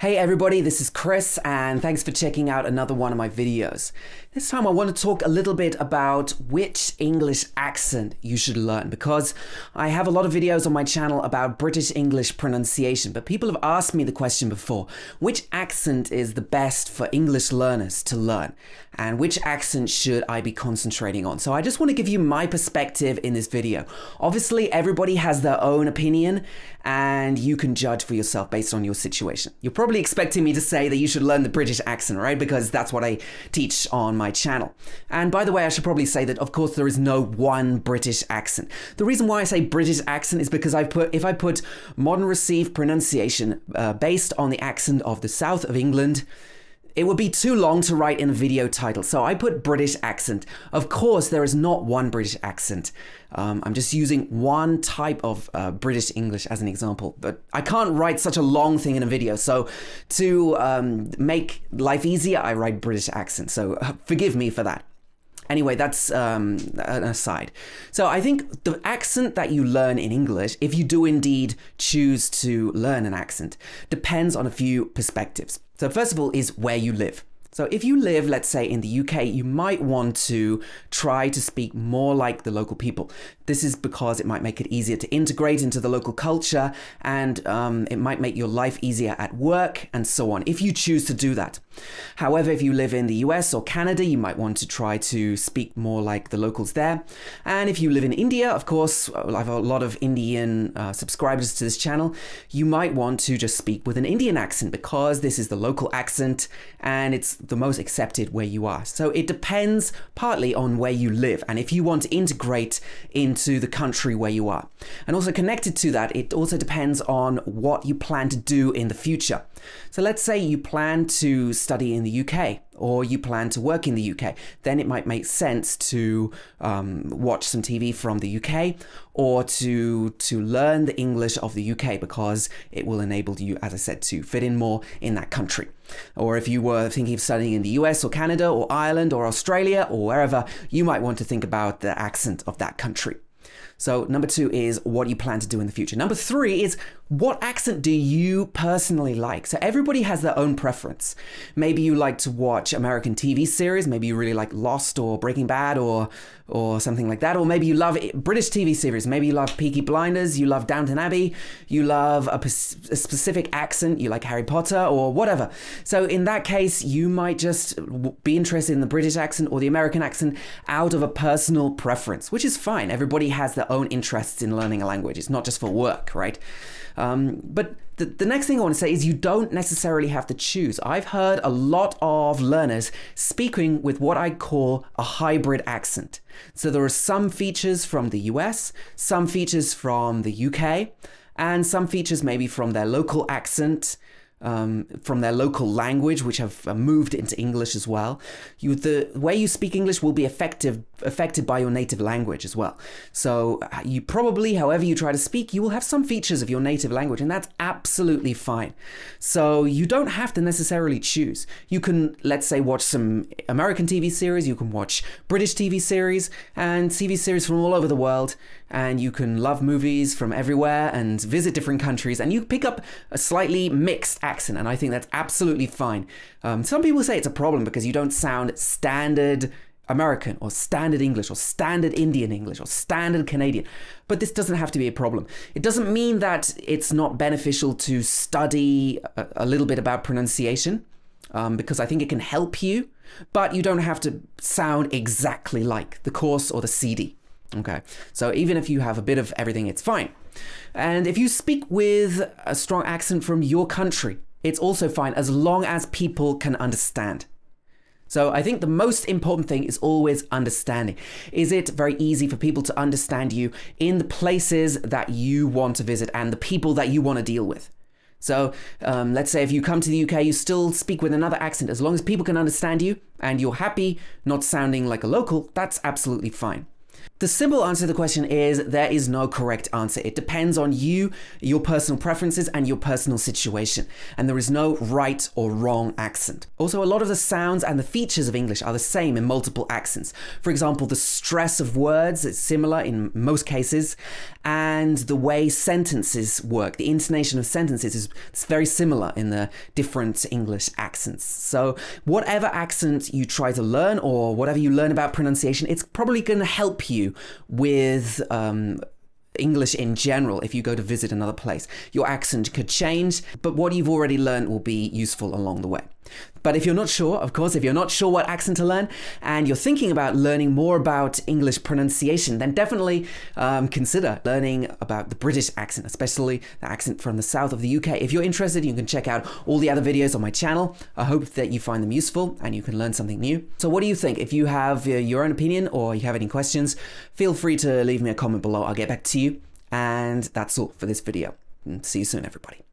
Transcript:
Hey everybody, this is Chris and thanks for checking out another one of my videos. This time I want to talk a little bit about which English accent you should learn because I have a lot of videos on my channel about British English pronunciation, but people have asked me the question before, which accent is the best for English learners to learn and which accent should I be concentrating on? So I just want to give you my perspective in this video. Obviously everybody has their own opinion and you can judge for yourself based on your situation. You're probably expecting me to say that you should learn the British accent, right? Because that's what I teach on my channel. And by the way, I should probably say that of course there is no one British accent. The reason why I say British accent is because if I put modern received pronunciation based on the accent of the south of England, it would be too long to write in a video title, so I put British accent. Of course, there is not one British accent. I'm just using one type of British English as an example, but I can't write such a long thing in a video, so to make life easier, I write British accent, so forgive me for that. Anyway, that's an aside. So I think the accent that you learn in English, if you do indeed choose to learn an accent, depends on a few perspectives. So first of all is where you live. So if you live, let's say in the UK, you might want to try to speak more like the local people. This is because it might make it easier to integrate into the local culture and it might make your life easier at work and so on, if you choose to do that. However, if you live in the US or Canada, you might want to try to speak more like the locals there. And if you live in India, of course, I have a lot of Indian subscribers to this channel, you might want to just speak with an Indian accent because this is the local accent and it's the most accepted where you are. So it depends partly on where you live and if you want to integrate into the country where you are. And also connected to that, it also depends on what you plan to do in the future. So let's say you plan to study in the UK or you plan to work in the UK, then it might make sense to watch some TV from the UK or to learn the English of the UK because it will enable you, as I said, to fit in more in that country. Or if you were thinking of studying in the US or Canada or Ireland or Australia or wherever, you might want to think about the accent of that country. So number 2 is what you plan to do in the future. Number 3 is what accent do you personally like? So everybody has their own preference. Maybe you like to watch American TV series. Maybe you really like Lost or Breaking Bad or something like that. Or maybe you love British TV series. Maybe you love Peaky Blinders. You love Downton Abbey. You love a specific accent. You like Harry Potter or whatever. So in that case, you might just be interested in the British accent or the American accent out of a personal preference, which is fine. Everybody has their own interests in learning a language. It's not just for work, right? But the next thing I want to say is you don't necessarily have to choose. I've heard a lot of learners speaking with what I call a hybrid accent. So there are some features from the US, some features from the UK, and some features maybe from their local accent, from their local language, which have moved into English as well. The way you speak English will be affected by your native language as well. So you probably, however you try to speak, you will have some features of your native language, and that's absolutely fine. So you don't have to necessarily choose. You can, let's say, watch some American TV series, you can watch British TV series and TV series from all over the world, and you can love movies from everywhere and visit different countries, and you pick up a slightly mixed accent, and I think that's absolutely fine. Some people say it's a problem because you don't sound standard American or standard English or standard Indian English or standard Canadian, but this doesn't have to be a problem. It doesn't mean that it's not beneficial to study a little bit about pronunciation because I think it can help you, but you don't have to sound exactly like the course or the CD. Okay, so even if you have a bit of everything, it's fine. And if you speak with a strong accent from your country, it's also fine as long as people can understand. So I think the most important thing is always understanding. Is it very easy for people to understand you in the places that you want to visit and the people that you want to deal with? So let's say if you come to the UK, you still speak with another accent. As long as people can understand you and you're happy not sounding like a local, that's absolutely fine. The simple answer to the question is there is no correct answer. It depends on you, your personal preferences, and your personal situation. And there is no right or wrong accent. Also, a lot of the sounds and the features of English are the same in multiple accents. For example, the stress of words is similar in most cases, and the way sentences work, the intonation of sentences is very similar in the different English accents. So whatever accent you try to learn or whatever you learn about pronunciation, it's probably going to help you with English in general if you go to visit another place. Your accent could change, but what you've already learned will be useful along the way. But if you're not sure, of course, if you're not sure what accent to learn and you're thinking about learning more about English pronunciation, then definitely consider learning about the British accent, especially the accent from the south of the UK. If you're interested, you can check out all the other videos on my channel. I hope that you find them useful and you can learn something new. So what do you think? If you have your own opinion or you have any questions, feel free to leave me a comment below. I'll get back to you. And that's all for this video. See you soon, everybody.